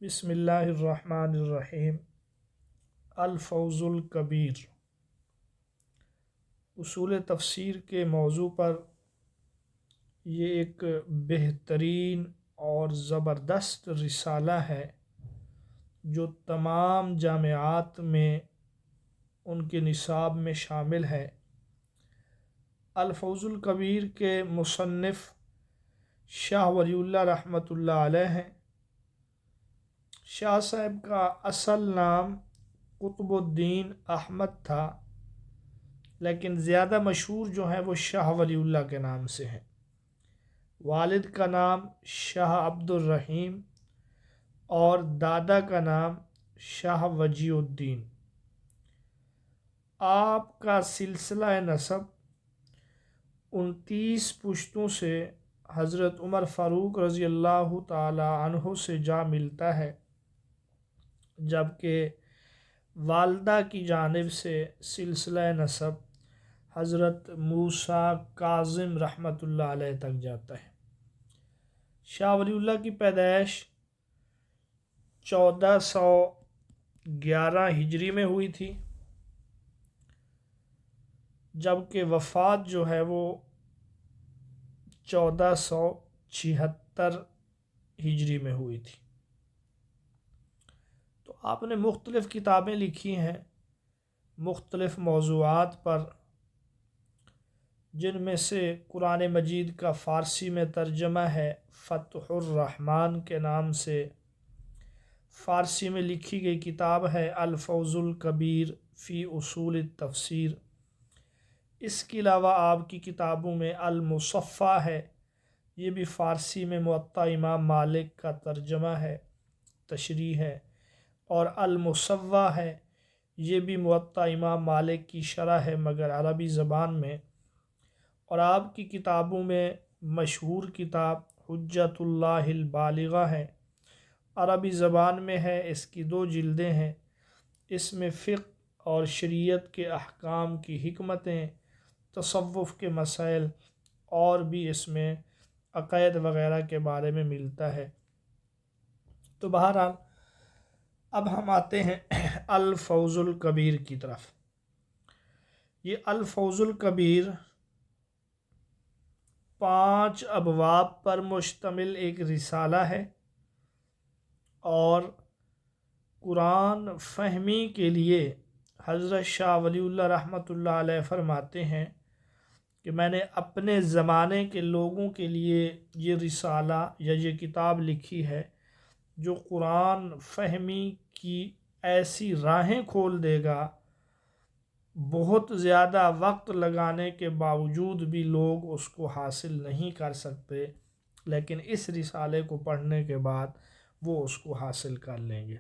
بسم اللہ الرحمن الرحیم۔ الفوز الکبیر۔ اصول تفسیر کے موضوع پر یہ ایک بہترین اور زبردست رسالہ ہے جو تمام جامعات میں ان کے نصاب میں شامل ہے۔ الفوز الکبیر کے مصنف شاہ ولی اللہ رحمۃ اللہ علیہ ہیں۔ شاہ صاحب کا اصل نام قطب الدین احمد تھا، لیکن زیادہ مشہور جو ہیں وہ شاہ ولی اللہ کے نام سے ہیں۔ والد کا نام شاہ عبد الرحیم اور دادا کا نام شاہ وجی الدین۔ آپ کا سلسلہ نسب 29 پشتوں سے حضرت عمر فاروق رضی اللہ تعالی عنہ سے جا ملتا ہے، جبکہ والدہ کی جانب سے سلسلہ نسب حضرت موسیٰ کاظم رحمۃ اللہ علیہ تک جاتا ہے۔ شاہ ولی اللہ کی پیدائش 1411 ہجری میں ہوئی تھی، جبکہ وفات جو ہے وہ 1476 ہجری میں ہوئی تھی۔ تو آپ نے مختلف کتابیں لکھی ہیں مختلف موضوعات پر، جن میں سے قرآن مجید کا فارسی میں ترجمہ ہے فتح الرحمن کے نام سے، فارسی میں لکھی گئی کتاب ہے الفوز الکبیر فی اصول التفسیر۔ اس کے علاوہ آپ کی کتابوں میں المصفہ ہے، یہ بھی فارسی میں موطا امام مالک کا ترجمہ ہے، تشریح ہے، اور المصوہ ہے، یہ بھی موطا امام مالک کی شرح ہے مگر عربی زبان میں۔ اور آپ کی کتابوں میں مشہور کتاب حجت اللہ البالغہ ہے، عربی زبان میں ہے، اس کی 2 جلدیں ہیں۔ اس میں فقہ اور شریعت کے احکام کی حکمتیں، تصوف کے مسائل اور بھی اس میں عقائد وغیرہ کے بارے میں ملتا ہے۔ تو بہرحال اب ہم آتے ہیں الفوز الکبیر کی طرف۔ یہ الفوز الکبیر 5 ابواب پر مشتمل ایک رسالہ ہے، اور قرآن فہمی کے لیے حضرت شاہ ولی اللہ رحمۃ اللہ علیہ فرماتے ہیں کہ میں نے اپنے زمانے کے لوگوں کے لیے یہ رسالہ یا یہ کتاب لکھی ہے جو قرآن فہمی کی ایسی راہیں کھول دے گا، بہت زیادہ وقت لگانے کے باوجود بھی لوگ اس کو حاصل نہیں کر سکتے، لیکن اس رسالے کو پڑھنے کے بعد وہ اس کو حاصل کر لیں گے۔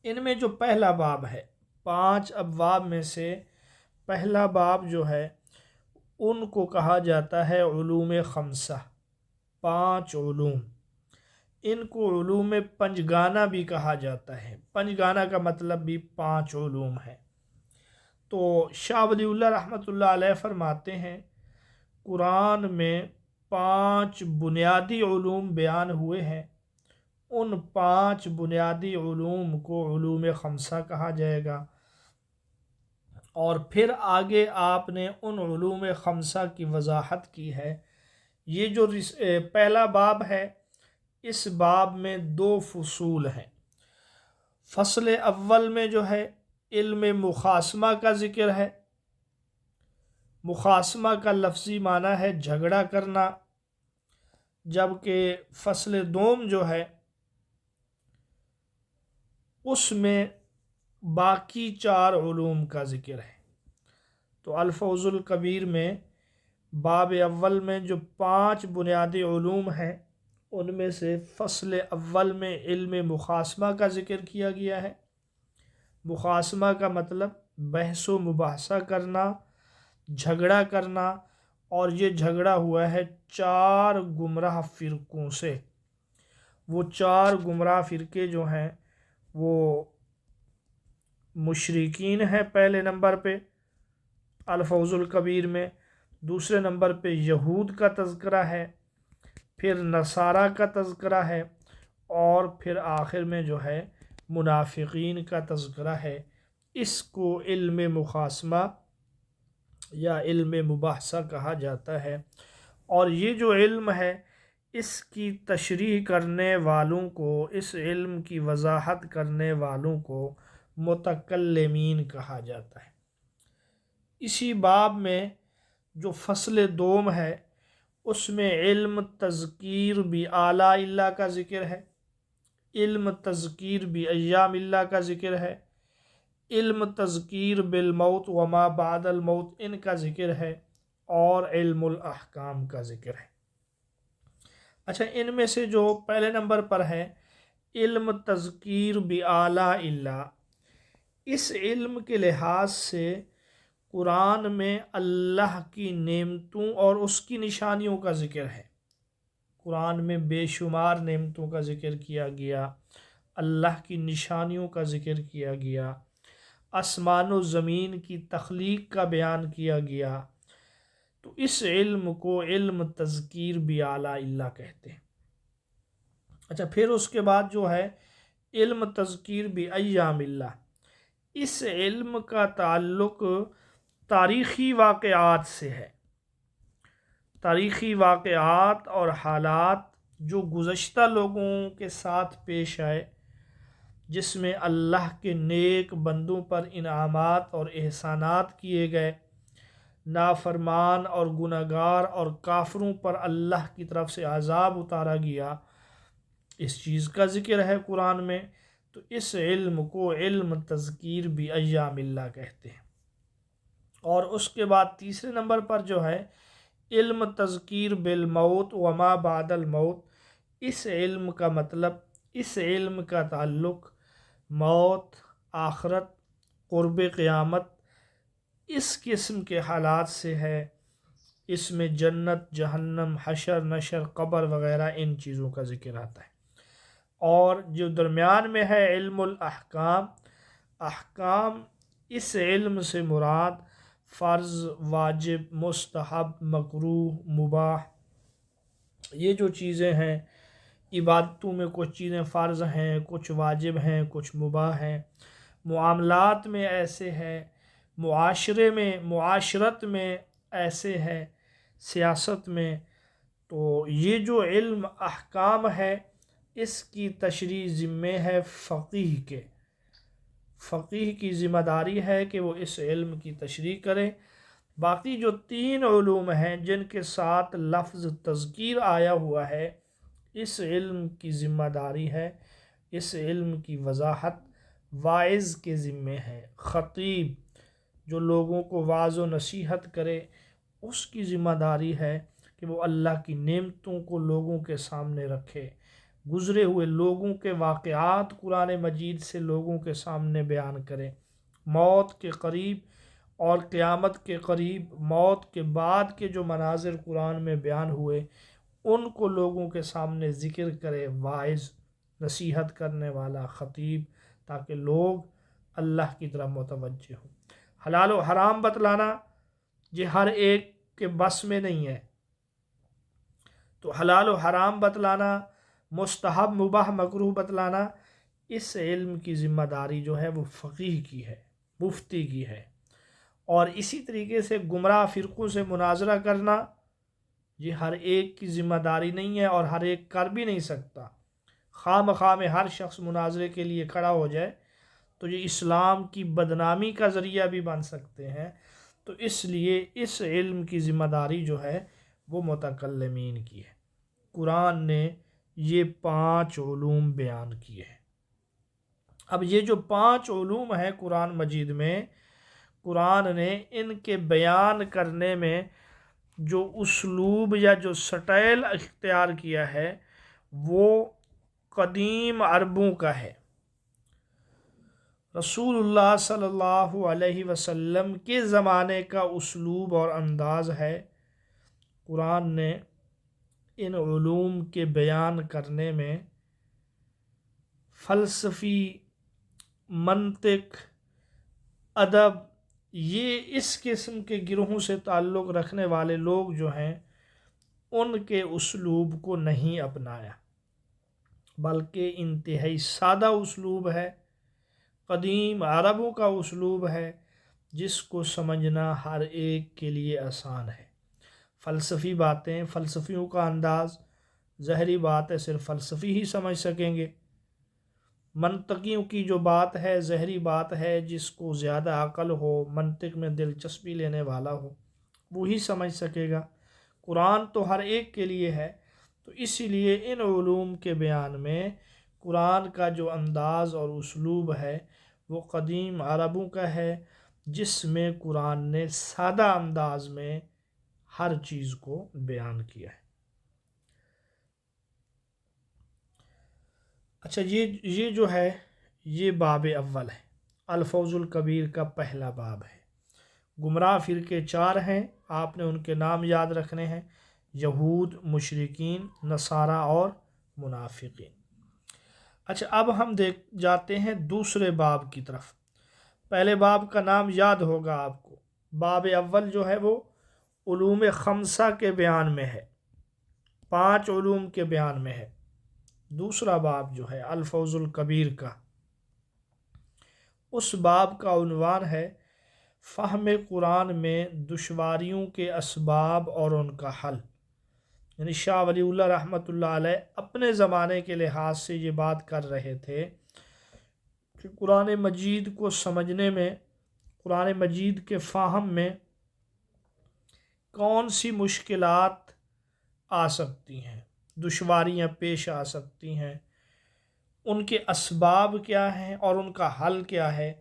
ان میں جو پہلا باب ہے، 5 ابواب میں سے پہلا باب جو ہے ان کو کہا جاتا ہے علوم خمسہ، 5 علوم۔ ان کو علوم پنجگانہ بھی کہا جاتا ہے، پنجگانہ کا مطلب بھی 5 علوم ہے۔ تو شاہ ولی اللہ رحمۃ اللہ علیہ فرماتے ہیں قرآن میں 5 بنیادی علوم بیان ہوئے ہیں، ان 5 بنیادی علوم کو علوم خمسہ کہا جائے گا، اور پھر آگے آپ نے ان علوم خمسہ کی وضاحت کی ہے۔ یہ جو پہلا باب ہے، اس باب میں 2 فصول ہیں۔ فصل اول میں جو ہے علم مخاصمہ کا ذکر ہے۔ مخاصمہ کا لفظی معنی ہے جھگڑا کرنا، جبکہ فصل دوم جو ہے اس میں باقی 4 علوم کا ذکر ہے۔ تو الفوز الکبیر میں باب اول میں جو 5 بنیادی علوم ہیں، ان میں سے فصل اول میں علم مخاصمہ کا ذکر کیا گیا ہے۔ مخاصمہ کا مطلب بحث و مباحثہ کرنا، جھگڑا کرنا، اور یہ جھگڑا ہوا ہے 4 گمراہ فرقوں سے۔ وہ 4 گمراہ فرقے جو ہیں وہ مشرکین ہیں پہلے نمبر پہ الفوز الکبیر میں، دوسرے نمبر پہ یہود کا تذکرہ ہے، پھر نصارہ کا تذکرہ ہے، اور پھر آخر میں جو ہے منافقین کا تذکرہ ہے۔ اس کو علم مقاسمہ یا علم مباحثہ کہا جاتا ہے، اور یہ جو علم ہے اس کی تشریح کرنے والوں کو، اس علم کی وضاحت کرنے والوں کو متکلمین کہا جاتا ہے۔ اسی باب میں جو فصل دوم ہے اس میں علم تذکیر بھی اعلیٰ اللہ کا ذکر ہے، علم تذکیر بھی ایام اللہ کا ذکر ہے، علم تذکیر بالموت وما بعد الموت ان کا ذکر ہے، اور علم الاحکام کا ذکر ہے۔ اچھا، ان میں سے جو پہلے نمبر پر ہے علم تذکیر بِآلاء اللہ، اس علم کے لحاظ سے قرآن میں اللہ کی نعمتوں اور اس کی نشانیوں کا ذکر ہے۔ قرآن میں بے شمار نعمتوں کا ذکر کیا گیا، اللہ کی نشانیوں کا ذکر کیا گیا، آسمان و زمین کی تخلیق کا بیان کیا گیا، تو اس علم کو علم تذکیر بِآلاء اللہ کہتے ہیں۔ اچھا، پھر اس کے بعد جو ہے علم تذکیر بِأَیَّامِ اللہ، اس علم کا تعلق تاریخی واقعات سے ہے، تاریخی واقعات اور حالات جو گزشتہ لوگوں کے ساتھ پیش آئے، جس میں اللہ کے نیک بندوں پر انعامات اور احسانات کیے گئے، نافرمان اور گنہگار اور کافروں پر اللہ کی طرف سے عذاب اتارا گیا، اس چیز کا ذکر ہے قرآن میں، تو اس علم کو علم تذکیر بِأَیَّامِ اللہ کہتے ہیں۔ اور اس کے بعد تیسرے نمبر پر جو ہے علم تذکیر بالموت وما بعد الموت، اس علم کا مطلب، اس علم کا تعلق موت، آخرت، قرب قیامت، اس قسم کے حالات سے ہے۔ اس میں جنت، جہنم، حشر، نشر، قبر وغیرہ ان چیزوں کا ذکر آتا ہے۔ اور جو درمیان میں ہے علم الاحکام، احکام، اس علم سے مراد فرض، واجب، مستحب، مکروہ، مباح، یہ جو چیزیں ہیں عبادتوں میں کچھ چیزیں فرض ہیں، کچھ واجب ہیں، کچھ مباح ہیں، معاملات میں ایسے ہیں، معاشرے میں، معاشرت میں ایسے ہیں، سیاست میں، تو یہ جو علم احکام ہے اس کی تشریح ذمہ ہے فقیہ کے، فقیہ کی ذمہ داری ہے کہ وہ اس علم کی تشریح کرے۔ باقی جو تین علوم ہیں جن کے ساتھ لفظ تذکیر آیا ہوا ہے، اس علم کی ذمہ داری ہے، اس علم کی وضاحت واعظ کے ذمہ ہے، خطیب جو لوگوں کو واعظ و نصیحت کرے اس کی ذمہ داری ہے کہ وہ اللہ کی نعمتوں کو لوگوں کے سامنے رکھے، گزرے ہوئے لوگوں کے واقعات قرآن مجید سے لوگوں کے سامنے بیان کرے، موت کے قریب اور قیامت کے قریب، موت کے بعد کے جو مناظر قرآن میں بیان ہوئے ان کو لوگوں کے سامنے ذکر کرے، واعظ، نصیحت کرنے والا، خطیب، تاکہ لوگ اللہ کی طرف متوجہ ہوں۔ حلال و حرام بتلانا یہ ہر ایک کے بس میں نہیں ہے، تو حلال و حرام بتلانا، مستحب، مباح، مکروہ بتلانا، اس علم کی ذمہ داری جو ہے وہ فقیہ کی ہے، مفتی کی ہے۔ اور اسی طریقے سے گمراہ فرقوں سے مناظرہ کرنا یہ ہر ایک کی ذمہ داری نہیں ہے، اور ہر ایک کر بھی نہیں سکتا۔ خواہ مخواہ میں ہر شخص مناظرے کے لیے کھڑا ہو جائے تو یہ اسلام کی بدنامی کا ذریعہ بھی بن سکتے ہیں، تو اس لیے اس علم کی ذمہ داری جو ہے وہ متکلمین کی ہے۔ قرآن نے یہ 5 علوم بیان کیے ہیں۔ اب یہ جو 5 علوم ہیں قرآن مجید میں، قرآن نے ان کے بیان کرنے میں جو اسلوب یا جو سٹائل اختیار کیا ہے وہ قدیم عربوں کا ہے، رسول اللہ صلی اللہ علیہ وسلم کے زمانے کا اسلوب اور انداز ہے۔ قرآن نے ان علوم کے بیان کرنے میں فلسفی، منطق، ادب، یہ اس قسم کے گروہوں سے تعلق رکھنے والے لوگ جو ہیں ان کے اسلوب کو نہیں اپنایا، بلکہ انتہائی سادہ اسلوب ہے، قدیم عربوں کا اسلوب ہے جس کو سمجھنا ہر ایک کے لیے آسان ہے۔ فلسفی باتیں، فلسفیوں کا انداز، ظاہری بات ہے صرف فلسفی ہی سمجھ سکیں گے۔ منطقیوں کی جو بات ہے، ظاہری بات ہے، جس کو زیادہ عقل ہو، منطق میں دلچسپی لینے والا ہو، وہی سمجھ سکے گا۔ قرآن تو ہر ایک کے لیے ہے، تو اسی لیے ان علوم کے بیان میں قرآن کا جو انداز اور اسلوب ہے وہ قدیم عربوں کا ہے، جس میں قرآن نے سادہ انداز میں ہر چیز کو بیان کیا ہے۔ اچھا، یہ جو ہے یہ باب اول ہے، الفوز الکبیر کا پہلا باب ہے۔ گمراہ فرقے 4 ہیں، آپ نے ان کے نام یاد رکھنے ہیں: یہود، مشرکین، نصارہ اور منافقین۔ اچھا، اب ہم جاتے ہیں دوسرے باب کی طرف۔ پہلے باب کا نام یاد ہوگا آپ کو، باب اول جو ہے وہ علوم خمسہ کے بیان میں ہے، 5 علوم کے بیان میں ہے۔ دوسرا باب جو ہے الفوز الکبیر کا، اس باب کا عنوان ہے فہم قرآن میں دشواریوں کے اسباب اور ان کا حل۔ یعنی شاہ ولی اللہ رحمۃ اللہ علیہ اپنے زمانے کے لحاظ سے یہ بات کر رہے تھے کہ قرآن مجید کو سمجھنے میں، قرآن مجید کے فہم میں کون سی مشکلات آ سکتی ہیں، دشواریاں پیش آ سکتی ہیں، ان کے اسباب کیا ہیں اور ان کا حل کیا ہے۔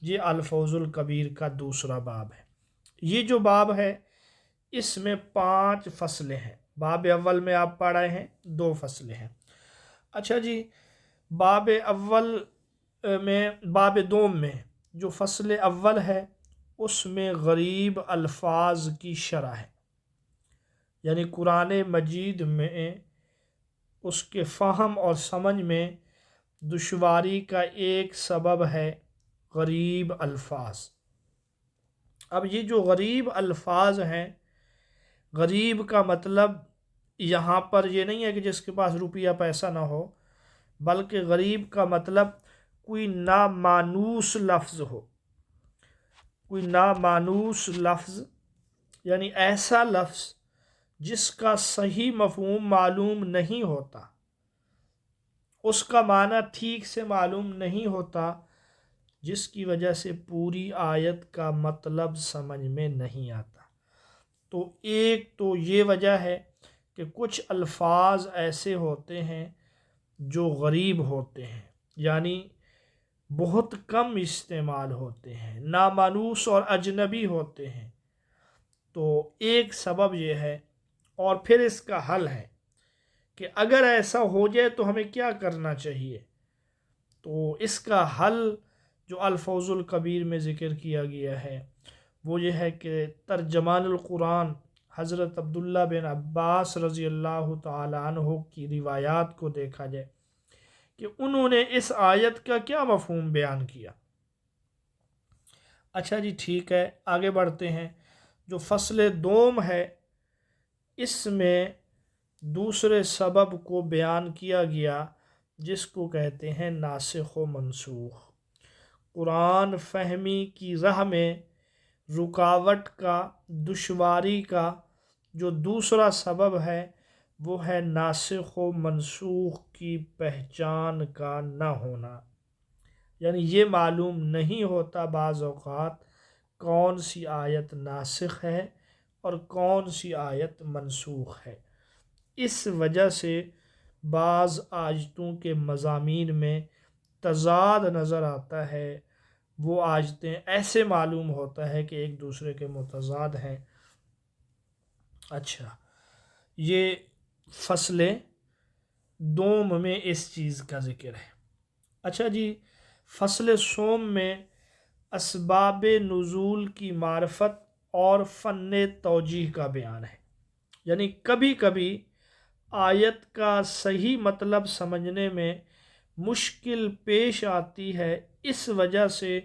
یہ الفوز الکبیر کا دوسرا باب ہے۔ یہ جو باب ہے اس میں 5 فصلیں ہیں۔ باب اول میں آپ پڑھ رہے ہیں 2 فصلیں ہیں۔ اچھا جی، باب اول میں، باب دوم میں جو فصل اول ہے اس میں غریب الفاظ کی شرح ہے، یعنی قرآن مجید میں اس کے فہم اور سمجھ میں دشواری کا ایک سبب ہے غریب الفاظ۔ اب یہ جو غریب الفاظ ہیں، غریب کا مطلب یہاں پر یہ نہیں ہے کہ جس کے پاس روپیہ پیسہ نہ ہو، بلکہ غریب کا مطلب کوئی نامانوس لفظ ہو، کوئی نامانوس لفظ، یعنی ایسا لفظ جس کا صحیح مفہوم معلوم نہیں ہوتا، اس کا معنی ٹھیک سے معلوم نہیں ہوتا، جس کی وجہ سے پوری آیت کا مطلب سمجھ میں نہیں آتا۔ تو ایک تو یہ وجہ ہے کہ کچھ الفاظ ایسے ہوتے ہیں جو غریب ہوتے ہیں، یعنی بہت کم استعمال ہوتے ہیں، نامانوس اور اجنبی ہوتے ہیں۔ تو ایک سبب یہ ہے، اور پھر اس کا حل ہے کہ اگر ایسا ہو جائے تو ہمیں کیا کرنا چاہیے۔ تو اس کا حل جو الفوز الکبیر میں ذکر کیا گیا ہے وہ یہ ہے کہ ترجمان القرآن حضرت عبداللہ بن عباس رضی اللہ تعالی عنہ کی روایات کو دیکھا جائے کہ انہوں نے اس آیت کا کیا مفہوم بیان کیا۔ اچھا جی، ٹھیک ہے، آگے بڑھتے ہیں۔ جو فصل دوم ہے اس میں دوسرے سبب کو بیان کیا گیا جس کو کہتے ہیں ناسخ و منسوخ۔ قرآن فہمی کی راہ میں رکاوٹ کا، دشواری کا جو دوسرا سبب ہے وہ ہے ناسخ و منسوخ کی پہچان کا نہ ہونا، یعنی یہ معلوم نہیں ہوتا بعض اوقات کون سی آیت ناسخ ہے اور کون سی آیت منسوخ ہے۔ اس وجہ سے بعض آیتوں کے مضامین میں تضاد نظر آتا ہے، وہ آیتیں ایسے معلوم ہوتا ہے کہ ایک دوسرے کے متضاد ہیں۔ اچھا، یہ فصل دوم میں اس چیز کا ذکر ہے۔ اچھا جی، فصل سوم میں اسباب نزول کی معرفت اور فن توجیہ کا بیان ہے، یعنی کبھی کبھی آیت کا صحیح مطلب سمجھنے میں مشکل پیش آتی ہے اس وجہ سے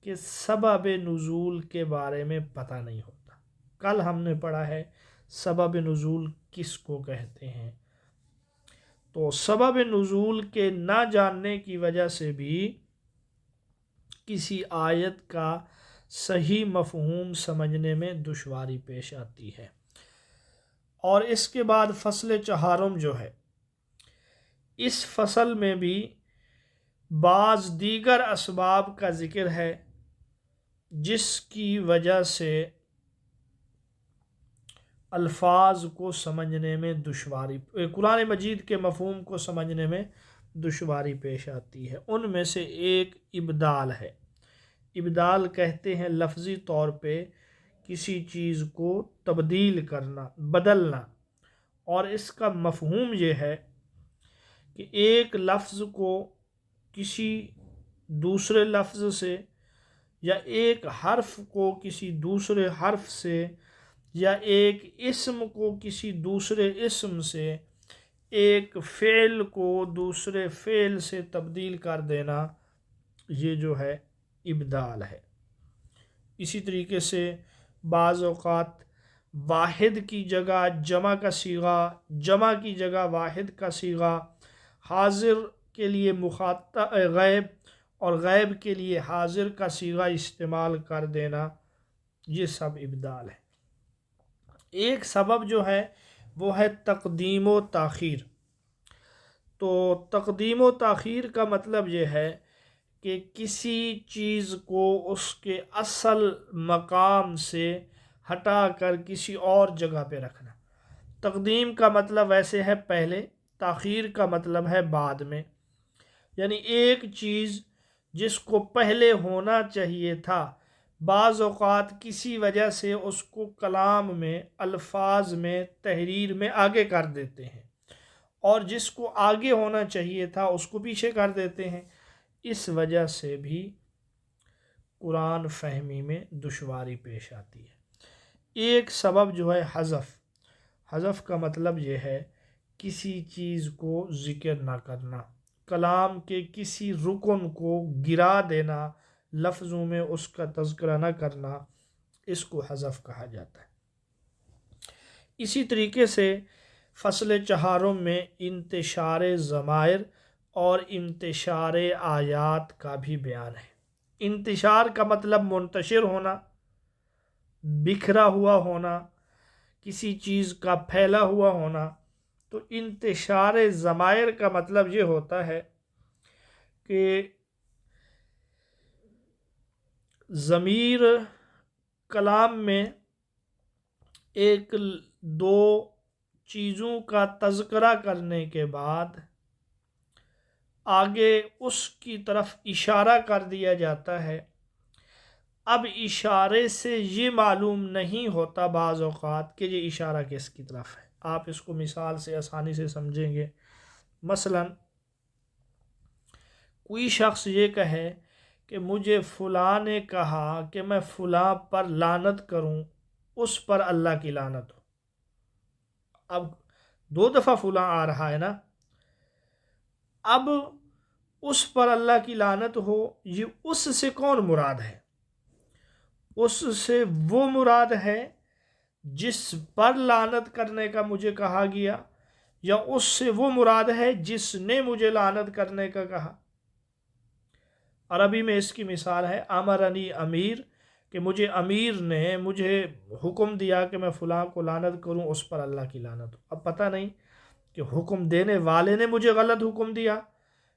کہ سبب نزول کے بارے میں پتہ نہیں ہوتا۔ کل ہم نے پڑھا ہے سبب نزول کس کو کہتے ہیں، تو سبب نزول کے نہ جاننے کی وجہ سے بھی کسی آیت کا صحیح مفہوم سمجھنے میں دشواری پیش آتی ہے۔ اور اس کے بعد فصل چہارم جو ہے، اس فصل میں بھی بعض دیگر اسباب کا ذکر ہے جس کی وجہ سے الفاظ کو سمجھنے میں دشواری، قرآن مجید کے مفہوم کو سمجھنے میں دشواری پیش آتی ہے۔ ان میں سے ایک ابدال ہے۔ ابدال کہتے ہیں لفظی طور پہ کسی چیز کو تبدیل کرنا، بدلنا، اور اس کا مفہوم یہ ہے کہ ایک لفظ کو کسی دوسرے لفظ سے، یا ایک حرف کو کسی دوسرے حرف سے، یا ایک اسم کو کسی دوسرے اسم سے، ایک فعل کو دوسرے فعل سے تبدیل کر دینا، یہ جو ہے ابدال ہے۔ اسی طریقے سے بعض اوقات واحد کی جگہ جمع کا صیغہ، جمع کی جگہ واحد کا صیغہ، حاضر کے لیے مخاطب غیب اور غیب کے لیے حاضر کا صیغہ استعمال کر دینا، یہ سب ابدال ہے۔ ایک سبب جو ہے وہ ہے تقدیم و تاخیر۔ تو تقدیم و تاخیر کا مطلب یہ ہے کہ کسی چیز کو اس کے اصل مقام سے ہٹا کر کسی اور جگہ پہ رکھنا۔ تقدیم کا مطلب ویسے ہے پہلے، تاخیر کا مطلب ہے بعد میں، یعنی ایک چیز جس کو پہلے ہونا چاہیے تھا، بعض اوقات کسی وجہ سے اس کو کلام میں، الفاظ میں، تحریر میں آگے کر دیتے ہیں، اور جس کو آگے ہونا چاہیے تھا اس کو پیچھے کر دیتے ہیں۔ اس وجہ سے بھی قرآن فہمی میں دشواری پیش آتی ہے۔ ایک سبب جو ہے حذف۔ حذف کا مطلب یہ ہے کسی چیز کو ذکر نہ کرنا، کلام کے کسی رکن کو گرا دینا، لفظوں میں اس کا تذکرہ نہ کرنا، اس کو حذف کہا جاتا ہے۔ اسی طریقے سے فصل چہارم میں انتشار ضمائر اور انتشار آیات کا بھی بیان ہے۔ انتشار کا مطلب منتشر ہونا، بکھرا ہوا ہونا، کسی چیز کا پھیلا ہوا ہونا۔ تو انتشار ضمائر کا مطلب یہ ہوتا ہے کہ ضمیر کلام میں ایک دو چیزوں کا تذکرہ کرنے کے بعد آگے اس کی طرف اشارہ کر دیا جاتا ہے۔ اب اشارے سے یہ معلوم نہیں ہوتا بعض اوقات کہ یہ اشارہ کس کی طرف ہے۔ آپ اس کو مثال سے آسانی سے سمجھیں گے۔ مثلا کوئی شخص یہ کہے کہ مجھے فلاں نے کہا کہ میں فلاں پر لعنت کروں، اس پر اللہ کی لعنت ہو۔ اب دو دفعہ فلاں آ رہا ہے نا، اب اس پر اللہ کی لعنت ہو، یہ اس سے کون مراد ہے؟ اس سے وہ مراد ہے جس پر لعنت کرنے کا مجھے کہا گیا، یا اس سے وہ مراد ہے جس نے مجھے لعنت کرنے کا کہا؟ عربی میں اس کی مثال ہے امرنی امیر، کہ مجھے امیر نے مجھے حکم دیا کہ میں فلاں کو لعنت کروں، اس پر اللہ کی لعنت ہو۔ اب پتہ نہیں کہ حکم دینے والے نے مجھے غلط حکم دیا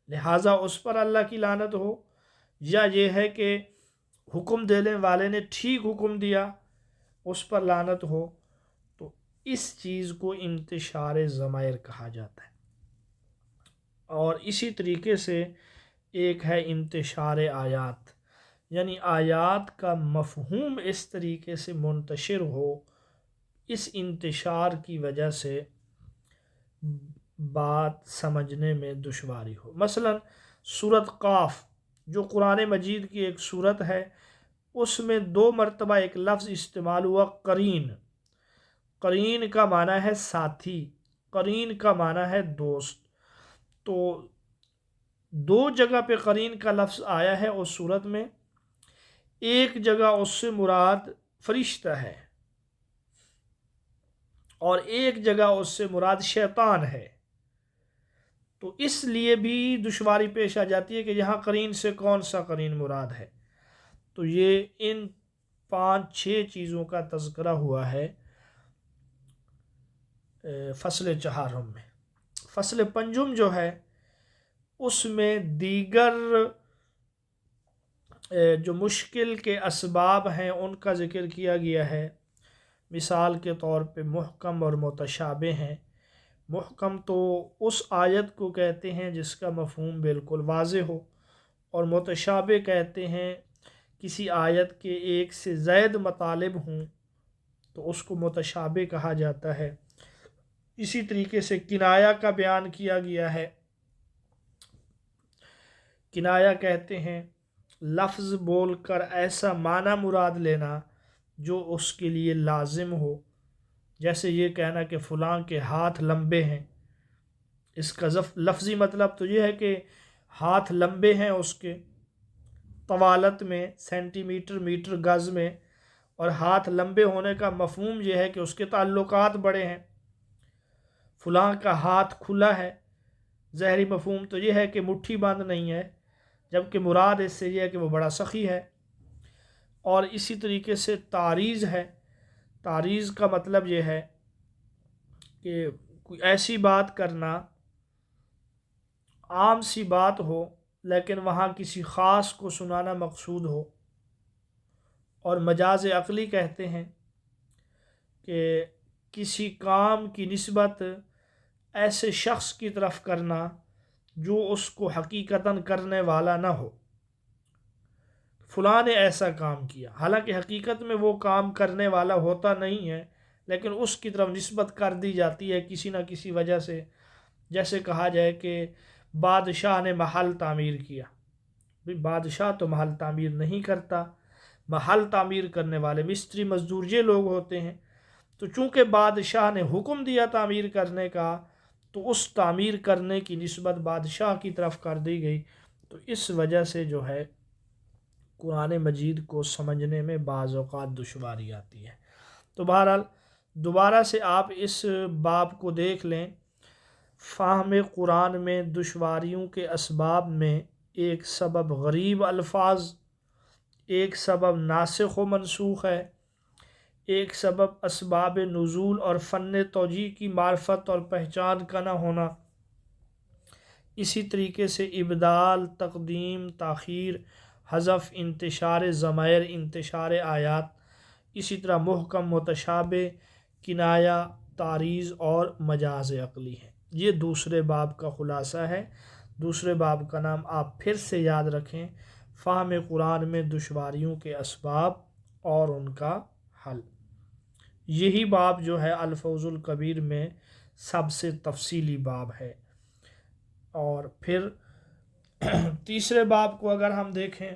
لہٰذا اس پر اللہ کی لعنت ہو، یا یہ ہے کہ حکم دینے والے نے ٹھیک حکم دیا اس پر لعنت ہو۔ تو اس چیز کو انتشار ضمائر کہا جاتا ہے۔ اور اسی طریقے سے ایک ہے انتشار آیات، یعنی آیات کا مفہوم اس طریقے سے منتشر ہو، اس انتشار کی وجہ سے بات سمجھنے میں دشواری ہو۔ مثلا سورۃ قاف جو قرآن مجید کی ایک سورت ہے، اس میں 2 مرتبہ ایک لفظ استعمال ہوا قرین۔ قرین کا معنی ہے ساتھی، قرین کا معنی ہے دوست۔ تو 2 جگہ پہ قرین کا لفظ آیا ہے اس صورت میں، ایک جگہ اس سے مراد فرشتہ ہے اور ایک جگہ اس سے مراد شیطان ہے۔ تو اس لیے بھی دشواری پیش آ جاتی ہے کہ یہاں قرین سے کون سا قرین مراد ہے۔ تو یہ ان 5-6 چیزوں کا تذکرہ ہوا ہے فصل چہارم میں۔ فصل پنجم جو ہے اس میں دیگر جو مشکل کے اسباب ہیں ان کا ذکر کیا گیا ہے۔ مثال کے طور پہ محکم اور متشابہ ہیں۔ محکم تو اس آیت کو کہتے ہیں جس کا مفہوم بالکل واضح ہو، اور متشابہ کہتے ہیں کسی آیت کے ایک سے زائد مطالب ہوں تو اس کو متشابہ کہا جاتا ہے۔ اسی طریقے سے کنایہ کا بیان کیا گیا ہے۔ کنایہ کہتے ہیں لفظ بول کر ایسا معنی مراد لینا جو اس کے لیے لازم ہو، جیسے یہ کہنا کہ فلاں کے ہاتھ لمبے ہیں۔ اس کا لفظی مطلب تو یہ ہے کہ ہاتھ لمبے ہیں اس کے طوالت میں، سینٹی میٹر، میٹر، گز میں، اور ہاتھ لمبے ہونے کا مفہوم یہ ہے کہ اس کے تعلقات بڑے ہیں۔ فلاں کا ہاتھ کھلا ہے، ظاہری مفہوم تو یہ ہے کہ مٹھی بند نہیں ہے، جبکہ مراد اس سے یہ ہے کہ وہ بڑا سخی ہے۔ اور اسی طریقے سے تعریض ہے۔ تعریض کا مطلب یہ ہے کہ کوئی ایسی بات کرنا، عام سی بات ہو لیکن وہاں کسی خاص کو سنانا مقصود ہو۔ اور مجاز عقلی کہتے ہیں کہ کسی کام کی نسبت ایسے شخص کی طرف کرنا جو اس کو حقیقتاً کرنے والا نہ ہو۔ فلاں نے ایسا کام کیا، حالانکہ حقیقت میں وہ کام کرنے والا ہوتا نہیں ہے، لیکن اس کی طرف نسبت کر دی جاتی ہے کسی نہ کسی وجہ سے۔ جیسے کہا جائے کہ بادشاہ نے محل تعمیر کیا، بھئی بادشاہ تو محل تعمیر نہیں کرتا، محل تعمیر کرنے والے مستری مزدور یہ لوگ ہوتے ہیں۔ تو چونکہ بادشاہ نے حکم دیا تعمیر کرنے کا تو اس تعمیر کرنے کی نسبت بادشاہ کی طرف کر دی گئی۔ تو اس وجہ سے جو ہے قرآن مجید کو سمجھنے میں بعض اوقات دشواری آتی ہے۔ تو بہرحال دوبارہ سے آپ اس باب کو دیکھ لیں۔ فہم قرآن میں دشواریوں کے اسباب میں ایک سبب غریب الفاظ، ایک سبب ناسخ و منسوخ ہے، ایک سبب اسباب نزول اور فن توجیہ کی معرفت اور پہچان کا نہ ہونا، اسی طریقے سے ابدال، تقدیم، تاخیر، حذف، انتشار ضمائر، انتشار آیات، اسی طرح محکم، متشابہ، کنایہ، تعریض اور مجاز عقلی ہے۔ یہ دوسرے باب کا خلاصہ ہے۔ دوسرے باب کا نام آپ پھر سے یاد رکھیں، فہم قرآن میں دشواریوں کے اسباب اور ان کا حل۔ یہی باب جو ہے الفوز الکبیر میں سب سے تفصیلی باب ہے۔ اور پھر تیسرے باب کو اگر ہم دیکھیں،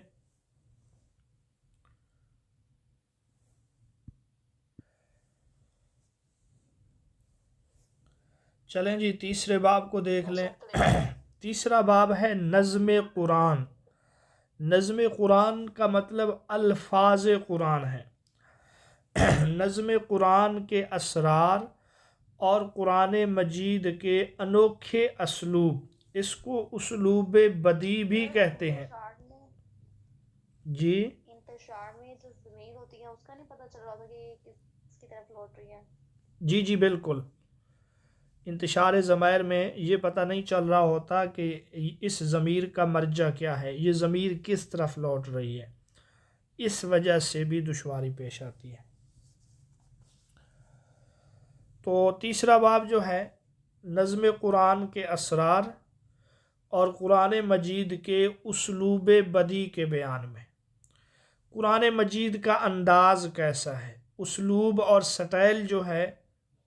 چلیں جی تیسرے باب کو دیکھ لیں۔ تیسرا باب ہے نظم قرآن۔ نظم قرآن کا مطلب الفاظ قرآن ہے۔ نظم قرآن کے اسرار اور قرآن مجید کے انوکھے اسلوب، اس کو اسلوب بدیع بھی کہتے ہیں۔ جی انتشار میں جو ضمیر ہوتی ہے اس کا نہیں پتہ چل رہا تھا کہ کس کی طرف لوٹ رہی ہے۔ جی بالکل، انتشار ضمائر میں یہ پتہ نہیں چل رہا ہوتا کہ اس ضمیر کا مرجع کیا ہے، یہ ضمیر کس طرف لوٹ رہی ہے، اس وجہ سے بھی دشواری پیش آتی ہے۔ تو تیسرا باب جو ہے نظم قرآن کے اسرار اور قرآن مجید کے اسلوب بدیع کے بیان میں۔ قرآن مجید کا انداز کیسا ہے، اسلوب اور سٹائل جو ہے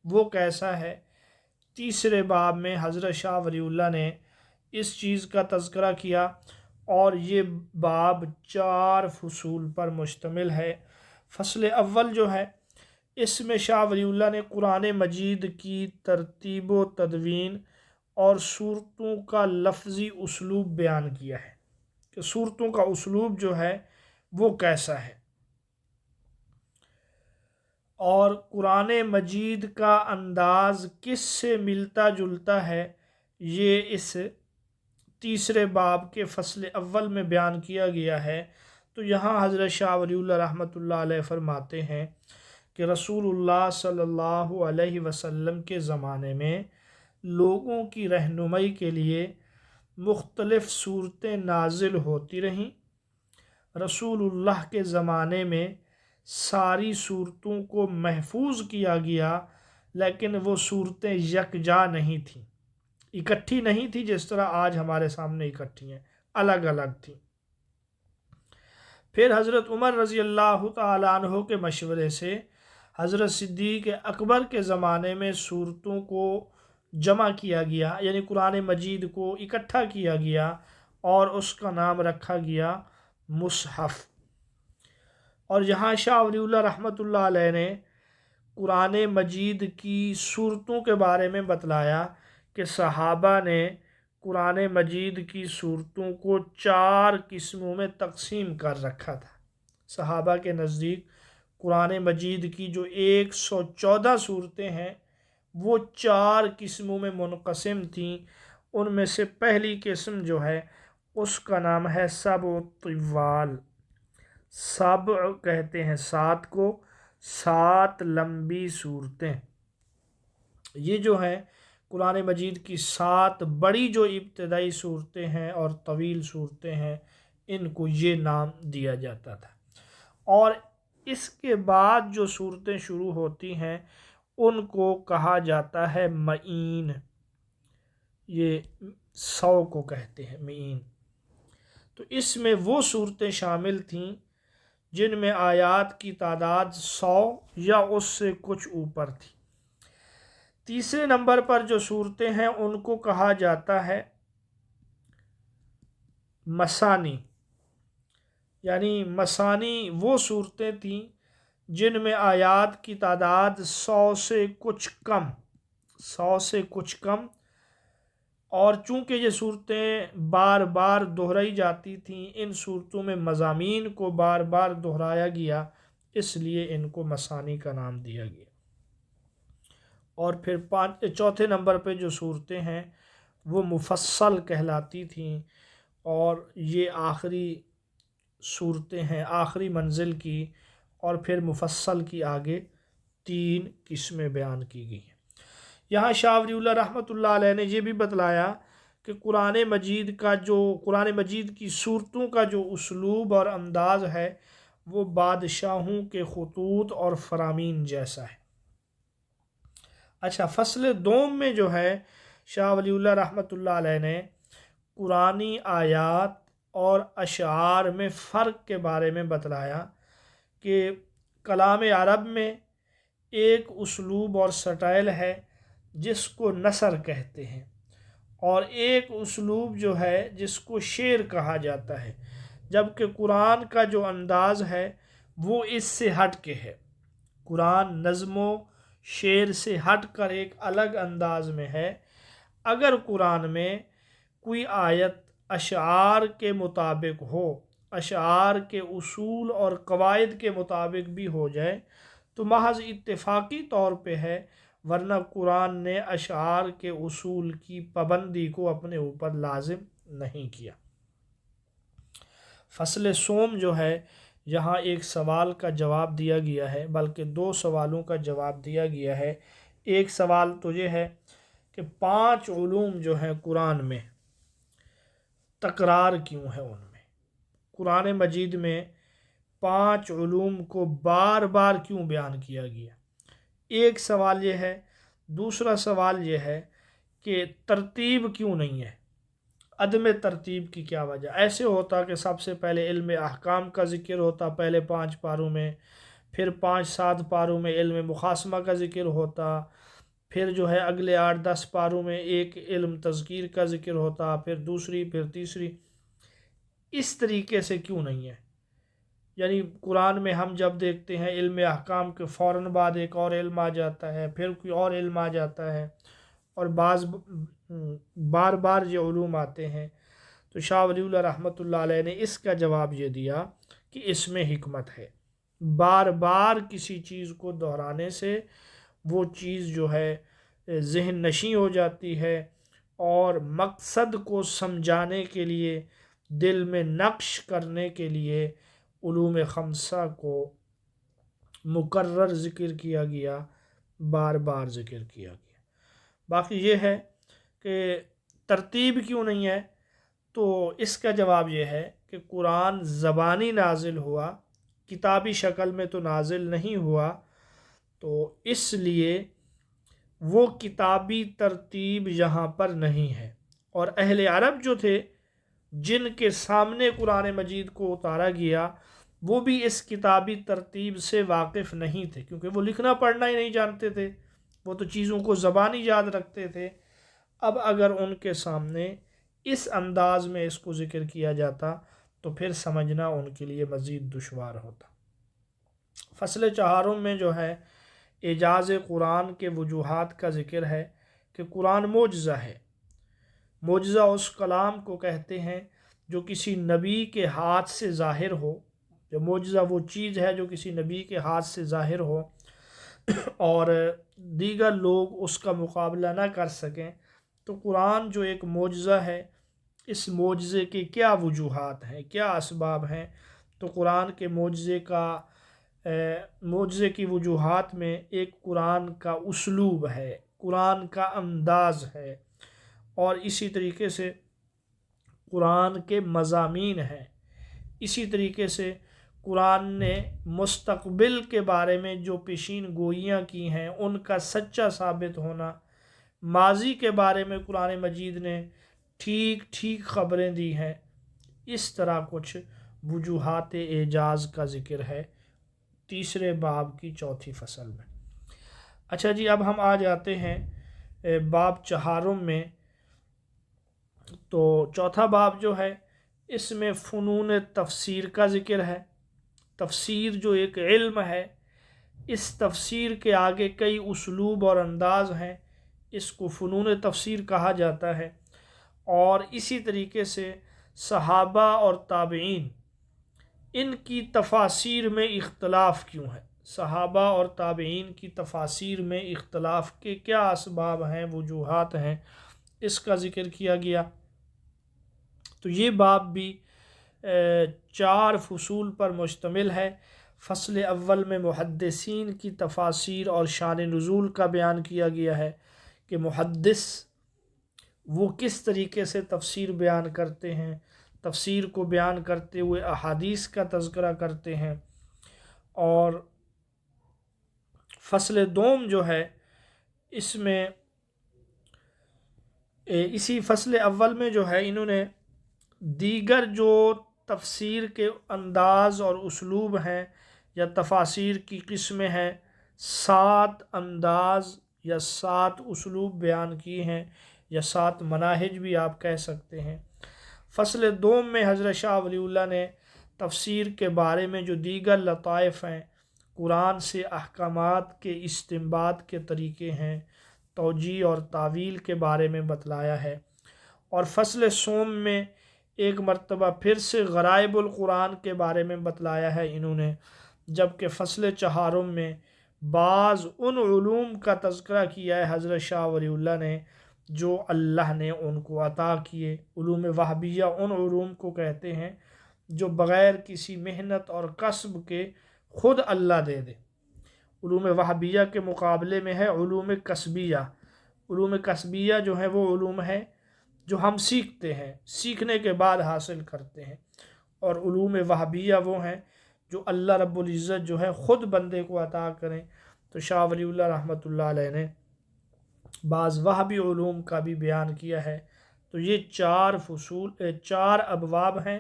وہ کیسا ہے، تیسرے باب میں حضرت شاہ ولی اللہ نے اس چیز کا تذکرہ کیا، اور یہ باب 4 فصول پر مشتمل ہے۔ فصل اول جو ہے اس میں شاہ ولی اللہ نے قرآن مجید کی ترتیب و تدوین اور صورتوں کا لفظی اسلوب بیان کیا ہے کہ صورتوں کا اسلوب جو ہے وہ کیسا ہے، اور قرآن مجید کا انداز کس سے ملتا جلتا ہے یہ اس تیسرے باب کے فصل اول میں بیان کیا گیا ہے۔ تو یہاں حضرت شاہ ولی اللہ رحمۃ اللہ علیہ فرماتے ہیں کہ رسول اللہ صلی اللہ علیہ وسلم کے زمانے میں لوگوں کی رہنمائی کے لیے مختلف صورتیں نازل ہوتی رہیں۔ رسول اللہ کے زمانے میں ساری صورتوں کو محفوظ کیا گیا، لیکن وہ صورتیں یکجا نہیں تھیں، اکٹھی نہیں تھی جس طرح آج ہمارے سامنے اکٹھی ہیں، الگ الگ تھیں۔ پھر حضرت عمر رضی اللہ تعالیٰ عنہ کے مشورے سے حضرت صدیق اکبر کے زمانے میں صورتوں کو جمع کیا گیا، یعنی قرآن مجید کو اکٹھا کیا گیا اور اس کا نام رکھا گیا مصحف۔ اور یہاں شاہ ولی اللہ رحمۃ اللہ علیہ نے قرآن مجید کی صورتوں کے بارے میں بتلایا کہ صحابہ نے قرآن مجید کی صورتوں کو 4 قسموں میں تقسیم کر رکھا تھا۔ صحابہ کے نزدیک قرآن مجید کی جو 114 صورتیں ہیں وہ 4 قسموں میں منقسم تھیں۔ ان میں سے پہلی قسم جو ہے اس کا نام ہے سبع الطوال۔ سبع کہتے ہیں 7 کو، 7 لمبی صورتیں۔ یہ جو ہے قرآن مجید کی 7 بڑی جو ابتدائی صورتیں ہیں اور طویل صورتیں ہیں، ان کو یہ نام دیا جاتا تھا۔ اور اس کے بعد جو صورتیں شروع ہوتی ہیں ان کو کہا جاتا ہے معین، یہ 100 کو کہتے ہیں معین۔ تو اس میں وہ صورتیں شامل تھیں جن میں آیات کی تعداد 100 یا اس سے کچھ اوپر تھی۔ تیسرے نمبر پر جو صورتیں ہیں ان کو کہا جاتا ہے مثانی، یعنی مثانی وہ صورتیں تھیں جن میں آیات کی تعداد 100 سے کچھ کم، 100 سے کچھ کم، اور چونکہ یہ صورتیں بار بار دہرائی جاتی تھیں، ان صورتوں میں مضامین کو بار بار دہرایا گیا، اس لیے ان کو مثانی کا نام دیا گیا۔ اور پھر چوتھے نمبر پہ جو صورتیں ہیں وہ مفصل کہلاتی تھیں، اور یہ آخری صورتیں ہیں آخری منزل کی، اور پھر مفصل کی آگے 3 قسمیں بیان کی گئی ہیں۔ یہاں شاہ ولی اللہ رحمۃ اللہ علیہ نے یہ بھی بتلایا کہ قرآن مجید کی صورتوں کا جو اسلوب اور انداز ہے وہ بادشاہوں کے خطوط اور فرامین جیسا ہے۔ اچھا، فصل دوم میں جو ہے شاہ ولی اللہ رحمۃ اللہ علیہ نے قرآنی آیات اور اشعار میں فرق کے بارے میں بتلایا کہ کلام عرب میں ایک اسلوب اور سٹائل ہے جس کو نثر کہتے ہیں، اور ایک اسلوب جو ہے جس کو شعر کہا جاتا ہے، جبکہ قرآن کا جو انداز ہے وہ اس سے ہٹ کے ہے۔ قرآن نظم و شعر سے ہٹ کر ایک الگ انداز میں ہے۔ اگر قرآن میں کوئی آیت اشعار کے مطابق ہو، اشعار کے اصول اور قواعد کے مطابق بھی ہو جائے تو محض اتفاقی طور پہ ہے، ورنہ قرآن نے اشعار کے اصول کی پابندی کو اپنے اوپر لازم نہیں کیا۔ فصل سوم جو ہے یہاں ایک سوال کا جواب دیا گیا ہے، بلکہ 2 سوالوں کا جواب دیا گیا ہے۔ ایک سوال تو یہ ہے کہ 5 علوم جو ہیں قرآن میں تکرار کیوں ہے؟ ان میں قرآن مجید میں 5 علوم کو بار بار کیوں بیان کیا گیا؟ ایک سوال یہ ہے۔ دوسرا سوال یہ ہے کہ ترتیب کیوں نہیں ہے؟ عدم ترتیب کی کیا وجہ؟ ایسے ہوتا کہ سب سے پہلے علم احکام کا ذکر ہوتا پہلے 5 پاروں میں، پھر 5-7 پاروں میں علم مخاصمہ کا ذکر ہوتا، پھر جو ہے اگلے 8-10 پاروں میں ایک علم تذکیر کا ذکر ہوتا، پھر دوسری، پھر تیسری۔ اس طریقے سے کیوں نہیں ہے؟ یعنی قرآن میں ہم جب دیکھتے ہیں علم احکام کے فوراً بعد ایک اور علم آ جاتا ہے، پھر کوئی اور علم آ جاتا ہے، اور بار بار یہ علوم آتے ہیں۔ تو شاہ ولی اللہ رحمۃ اللہ علیہ نے اس کا جواب یہ دیا کہ اس میں حکمت ہے۔ بار بار کسی چیز کو دہرانے سے وہ چیز جو ہے ذہن نشیں ہو جاتی ہے، اور مقصد کو سمجھانے کے لیے، دل میں نقش کرنے کے لیے علوم خمسہ کو مکرر ذکر کیا گیا، بار بار ذکر کیا گیا۔ باقی یہ ہے کہ ترتیب کیوں نہیں ہے، تو اس کا جواب یہ ہے کہ قرآن زبانی نازل ہوا، کتابی شکل میں تو نازل نہیں ہوا، تو اس لیے وہ کتابی ترتیب یہاں پر نہیں ہے۔ اور اہل عرب جو تھے جن کے سامنے قرآن مجید کو اتارا گیا، وہ بھی اس کتابی ترتیب سے واقف نہیں تھے، کیونکہ وہ لکھنا پڑھنا ہی نہیں جانتے تھے، وہ تو چیزوں کو زبانی یاد رکھتے تھے۔ اب اگر ان کے سامنے اس انداز میں اس کو ذکر کیا جاتا تو پھر سمجھنا ان کے لیے مزید دشوار ہوتا۔ فصل چہارم میں جو ہے اعجاز قرآن کے وجوہات کا ذکر ہے کہ قرآن معجزہ ہے۔ معجزہ اس کلام کو کہتے ہیں جو کسی نبی کے ہاتھ سے ظاہر ہو، جو معجزہ وہ چیز ہے جو کسی نبی کے ہاتھ سے ظاہر ہو اور دیگر لوگ اس کا مقابلہ نہ کر سکیں۔ تو قرآن جو ایک معجزہ ہے، اس معجزے کے کیا وجوہات ہیں، کیا اسباب ہیں؟ تو قرآن کے معجزے کی وجوہات میں ایک قرآن کا اسلوب ہے، قرآن کا انداز ہے، اور اسی طریقے سے قرآن کے مضامین ہیں۔ اسی طریقے سے قرآن نے مستقبل کے بارے میں جو پیشین گوئیاں کی ہیں ان کا سچا ثابت ہونا، ماضی کے بارے میں قرآن مجید نے ٹھیک ٹھیک خبریں دی ہیں۔ اس طرح کچھ وجوہات اعجاز کا ذکر ہے تیسرے باب کی چوتھی فصل میں۔ اچھا جی، اب ہم آ جاتے ہیں باب چہارم میں۔ تو چوتھا باب جو ہے اس میں فنون تفسیر کا ذکر ہے۔ تفسیر جو ایک علم ہے، اس تفسیر کے آگے کئی اسلوب اور انداز ہیں، اس کو فنون تفسیر کہا جاتا ہے۔ اور اسی طریقے سے صحابہ اور تابعین، ان کی تفاسیر میں اختلاف کیوں ہے؟ صحابہ اور تابعین کی تفاسیر میں اختلاف کے کیا اسباب ہیں، وجوہات ہیں، اس کا ذکر کیا گیا۔ تو یہ باب بھی 4 فصول پر مشتمل ہے۔ فصل اول میں محدثین کی تفاسیر اور شان نزول کا بیان کیا گیا ہے کہ محدث وہ کس طریقے سے تفسیر بیان کرتے ہیں، تفسیر کو بیان کرتے ہوئے احادیث کا تذکرہ کرتے ہیں۔ اور فصل دوم جو ہے اس میں اسی فصل اول میں جو ہے انہوں نے دیگر جو تفسیر کے انداز اور اسلوب ہیں یا تفاسیر کی قسمیں ہیں، 7 انداز یا 7 اسلوب بیان کی ہیں، یا 7 مناہج بھی آپ کہہ سکتے ہیں۔ فصل دوم میں حضرت شاہ ولی اللہ نے تفسیر کے بارے میں جو دیگر لطائف ہیں، قرآن سے احکامات کے استنباط کے طریقے ہیں، توجیہ اور تعویل کے بارے میں بتلایا ہے۔ اور فصل سوم میں ایک مرتبہ پھر سے غرائب القرآن کے بارے میں بتلایا ہے انہوں نے، جبکہ فصل چہارم میں بعض ان علوم کا تذکرہ کیا ہے حضرت شاہ ولی اللہ نے جو اللہ نے ان کو عطا کیے۔ علوم وہابیہ ان علوم کو کہتے ہیں جو بغیر کسی محنت اور کسب کے خود اللہ دے دے۔ علوم وہابیہ کے مقابلے میں ہے علوم کسبیہ۔ علوم کسبیہ جو ہے وہ علوم ہے جو ہم سیکھتے ہیں، سیکھنے کے بعد حاصل کرتے ہیں، اور علوم وہابیہ وہ ہیں جو اللہ رب العزت جو ہے خود بندے کو عطا کریں۔ تو شاہ ولی اللہ رحمۃ اللہ علیہ نے بعض وہابی علوم کا بھی بیان کیا ہے۔ تو یہ 4 ابواب ہیں۔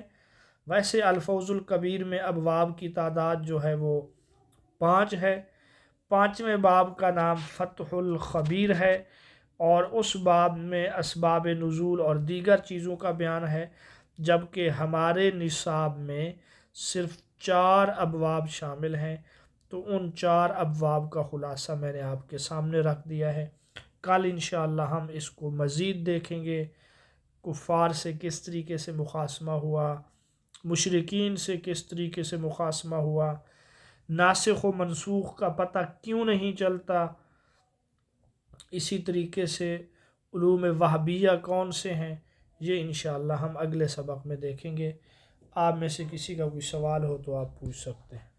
ویسے الفوز الکبیر میں ابواب کی تعداد جو ہے وہ 5 ہے۔ 5ویں باب کا نام فتح الخبیر ہے، اور اس باب میں اسباب نزول اور دیگر چیزوں کا بیان ہے، جبکہ ہمارے نصاب میں صرف 4 ابواب شامل ہیں۔ تو ان 4 ابواب کا خلاصہ میں نے آپ کے سامنے رکھ دیا ہے۔ کل انشاءاللہ ہم اس کو مزید دیکھیں گے، کفار سے کس طریقے سے مخاصمہ ہوا، مشرکین سے کس طریقے سے مخاصمہ ہوا، ناسخ و منسوخ کا پتہ کیوں نہیں چلتا، اسی طریقے سے علوم وہابیہ کون سے ہیں، یہ انشاءاللہ ہم اگلے سبق میں دیکھیں گے۔ آپ میں سے کسی کا کوئی سوال ہو تو آپ پوچھ سکتے ہیں۔